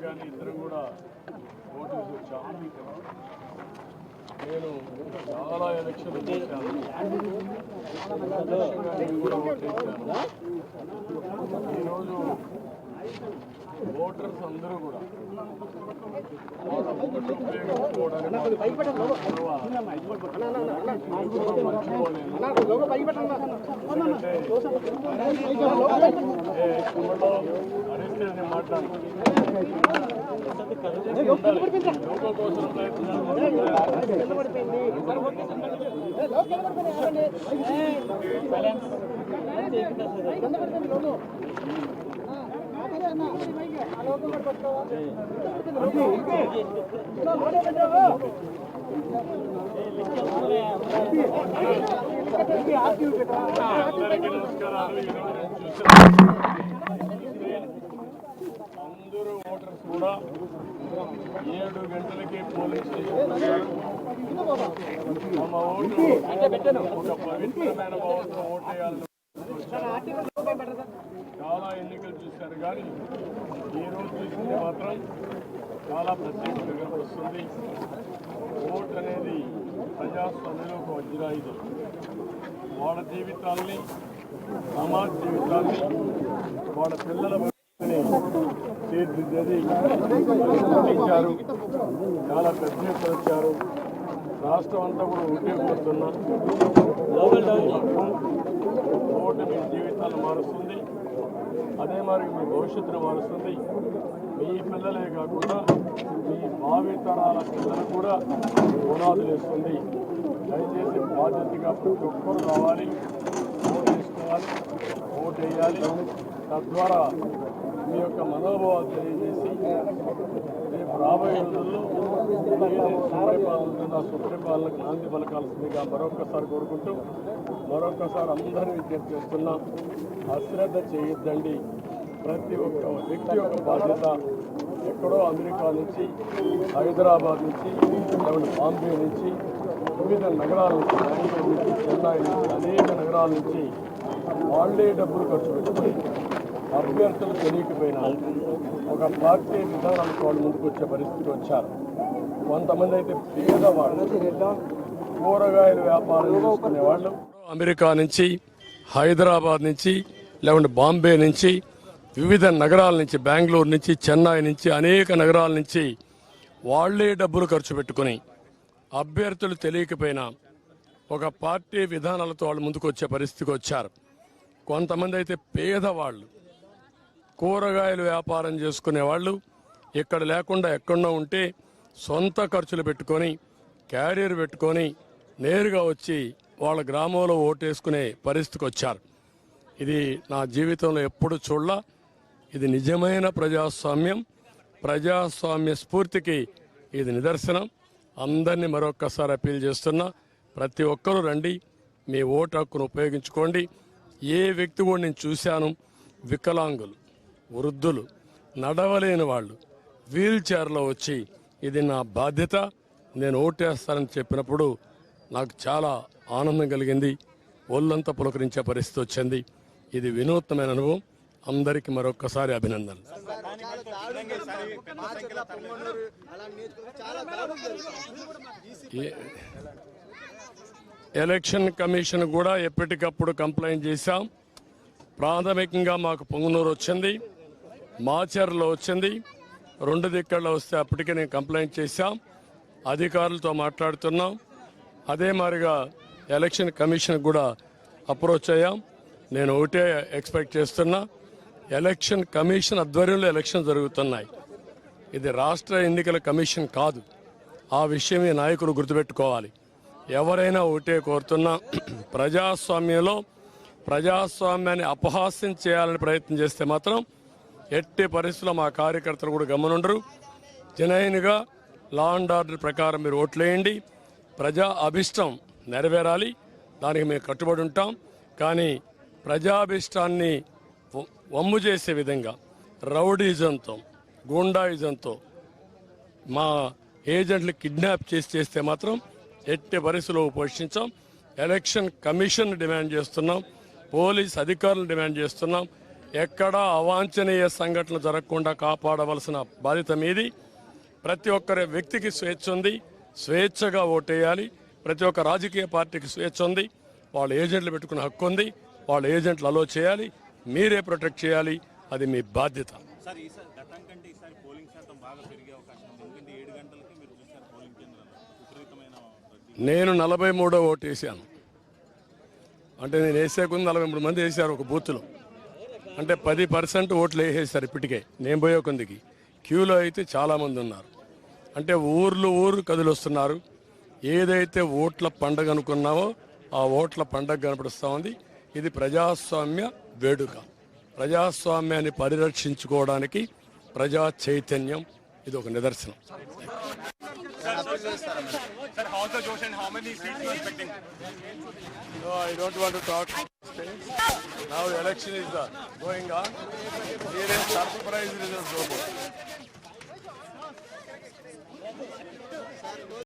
కానీ ఇద్దరు కూడా ఓటు వేసి వచ్చాము. నేను చాలా ఎలక్షన్లు చేశాను, నేను కూడా ఓటేసాను. ఈరోజు ఓటర్స్ అందరూ కూడా వాళ్ళ ఓటు ఉపయోగించుకోవడానికి అరెస్ట్ అని మాట్లాడుతున్నాను. లోకల్ కోసం అందరికీ నమస్కారాలు. అందరూ ఓటర్స్ కూడా 7 గంటలకి పోలింగ్ స్టేషన్ తమ ఓటు ఒక పవిత్రమైన భావంతో ఓటేయాలని చాలా ఎన్నికలు చూశారు, కానీ ఈరోజు చూసింది మాత్రం చాలా ప్రత్యేకంగా వస్తుంది. ఓటు అనేది ప్రజాస్వామ్యంలో ఒక వజ్రాయుధం. వాళ్ళ జీవితాల్ని, సమాజ జీవితాన్ని, వాళ్ళ పిల్లల తీర్చిదిద్దేది గుర్తించారు. చాలా పెద్ద ఎత్తున వచ్చారు. రాష్ట్రం అంతా కూడా ఉద్యోగస్తున్నా ఓటు మీ జీవితాలను మారుస్తుంది, అదే మరి మీ భవిష్యత్తును మారుస్తుంది. మీ పిల్లలే కాకుండా మీ భావితరాల పిల్లలు కూడా పునాదులు వేస్తుంది. దయచేసి బాధ్యతగా ప్రతి ఒక్కరు రావాలి, ఓటు వేసుకోవాలి, ఓటు వేయాలి. తద్వారా మీ యొక్క మనోభావాలు తెలియజేసి రేపు రాబోయే రోజుల్లో సుపరిపాలనకు నాంది పలకాల్సిందిగా మరొకసారి కోరుకుంటూ మరొకసారి అందరినీ విజ్ఞప్తి చేస్తున్నా, అశ్రద్ధ చేయొద్దండి. ప్రతి ఒక్క వ్యక్తి యొక్క బాధ్యత. ఎక్కడో అమెరికా నుంచి, హైదరాబాద్ నుంచి, బాంబే నుంచి, వివిధ నగరాల నుంచి, బెంగళూరు నుంచి, చెన్నై నుంచి, అనేక నగరాల నుంచి వాళ్ళే డబ్బులు ఖర్చు పెట్టుకుని అభ్యర్థులు తెలియకపోయినా ఒక పార్టీ విధానాలకు వాళ్ళు ముందుకు వచ్చే పరిస్థితికి వచ్చారు. కొంతమంది అయితే పేదవాళ్ళు, కూరగాయల వ్యాపారం చేసుకునే వాళ్ళు అమెరికా నుంచి, హైదరాబాద్ నుంచి, లేకుంటే బాంబే నుంచి, వివిధ నగరాల నుంచి, బెంగళూరు నుంచి, చెన్నై నుంచి, అనేక నగరాల నుంచి వాళ్లే డబ్బులు ఖర్చు పెట్టుకుని అభ్యర్థులు తెలియకపోయినా ఒక పార్టీ విధానాలతో వాళ్ళు ముందుకు వచ్చే పరిస్థితికి వచ్చారు. కొంతమంది అయితే పేదవాళ్ళు, కూరగాయలు వ్యాపారం చేసుకునే వాళ్ళు, ఇక్కడ లేకుండా ఎక్కడో ఉంటే సొంత ఖర్చులు పెట్టుకొని, క్యారియర్ పెట్టుకొని నేరుగా వచ్చి వాళ్ళ గ్రామంలో ఓటేసుకునే పరిస్థితికి వచ్చారు. ఇది నా జీవితంలో ఎప్పుడు చూడలా. ఇది నిజమైన ప్రజాస్వామ్యం, ప్రజాస్వామ్య స్ఫూర్తికి ఇది నిదర్శనం. అందరినీ మరొక్కసారి అప్పీల్ చేస్తున్నా, ప్రతి ఒక్కరూ రండి, మీ ఓటు హక్కును ఉపయోగించుకోండి. ఏ వ్యక్తి కూడా నేను చూశాను, వికలాంగులు, వృద్ధులు, నడవలేని వాళ్ళు వీల్ చైర్లో వచ్చి ఇది నా బాధ్యత, నేను ఓటేస్తానని చెప్పినప్పుడు నాకు చాలా ఆనందం కలిగింది. ఒళ్ళంతా పులకరించే పరిస్థితి వచ్చింది. ఇది వినూత్నమైన అనుభవం. అందరికీ మరొక్కసారి అభినందనలు. ఎలక్షన్ కమిషన్ కూడా ఎప్పటికప్పుడు కంప్లైంట్ చేశాం. ప్రాథమికంగా మాకు పొంగునూరు వచ్చింది, మాచర్లో వచ్చింది, 2 దిక్కల్లో వస్తే అప్పటికే నేను కంప్లైంట్ చేశాం. అధికారులతో మాట్లాడుతున్నాం. అదే మాదిరిగా ఎలక్షన్ కమిషన్ కూడా అప్రోచ్ అయ్యాం. నేను ఒకటే ఎక్స్పెక్ట్ చేస్తున్నా, ఎలక్షన్ కమిషన్ ఆధ్వర్యంలో ఎలక్షన్ జరుగుతున్నాయి. ఇది రాష్ట్ర ఎన్నికల కమిషన్ కాదు. ఆ విషయం ఈ నాయకులు గుర్తుపెట్టుకోవాలి. ఎవరైనా ఒకటే కోరుతున్నా, ప్రజాస్వామ్యంలో ప్రజాస్వామ్యాన్ని అపహాస్యం చేయాలని ప్రయత్నం చేస్తే మాత్రం ఎట్టి పరిస్థితుల్లో మా కార్యకర్తలు కూడా గమనుండరు. జనైన్గా లా అండ్ ఆర్డర్ ప్రకారం మీరు ఓట్లేయండి. ప్రజా అభిష్టం నెరవేరాలి, దానికి మేము కట్టుబడి ఉంటాం. కానీ ప్రజాభిష్టాన్ని వమ్ము చేసే విధంగా రౌడీజంతో, గూండాయిజంతో మా ఏజెంట్లు కిడ్నాప్ చేస్తే మాత్రం ఎట్టి పరిస్థితుల్లో పోషించాం. ఎలక్షన్ కమిషన్ డిమాండ్ చేస్తున్నాం, పోలీస్ అధికారులను డిమాండ్ చేస్తున్నాం. ఎక్కడా అవాంఛనీయ సంఘటనలు జరగకుండా కాపాడవలసిన బాధ్యత మీది. ప్రతి ఒక్కరి వ్యక్తికి స్వేచ్ఛ ఉంది, స్వేచ్ఛగా ఓటేయాలి. ప్రతి ఒక్క రాజకీయ పార్టీకి స్వేచ్ఛ ఉంది, వాళ్ళ ఏజెంట్లు పెట్టుకునే హక్కు ఉంది, వాళ్ళ ఏజెంట్లు అలో చేయాలి, మీరే ప్రొటెక్ట్ చేయాలి, అది మీ బాధ్యత. సార్ ఈసారి గతం కంటే ఈసారి పోలింగ్ శాతం బాగా పెరిగే అవకాశం ఉంది. ఎందుకంటే 7 గంటలకి మీరు చూసారు పోలింగ్ కేంద్రాల్లో విపరీతమైన రద్దీ. నేను 43వ ఓటు వేసాను. అంటే నేను వేసే కొంది 43 మంది వేశారు ఒక బూత్లో. అంటే 10% ఓట్లు వేసేసారు ఇప్పటికే. నేను పోయే కొందికి క్యూలో అయితే చాలామంది ఉన్నారు. అంటే ఊరు కదిలొస్తున్నారు. ఏదైతే ఓట్ల పండగ అనుకున్నామో ఆ ఓట్ల పండగ కనపడుస్తూ ఉంది. ఇది ప్రజాస్వామ్య వేడుక. ప్రజాస్వామ్యాన్ని పరిరక్షించుకోవడానికి ప్రజా చైతన్యం ఇది ఒక నిదర్శనం. Sir, how's the Josh and how many seats you are expecting? No, I don't want to talk. Now election is going on. Here is surprise results.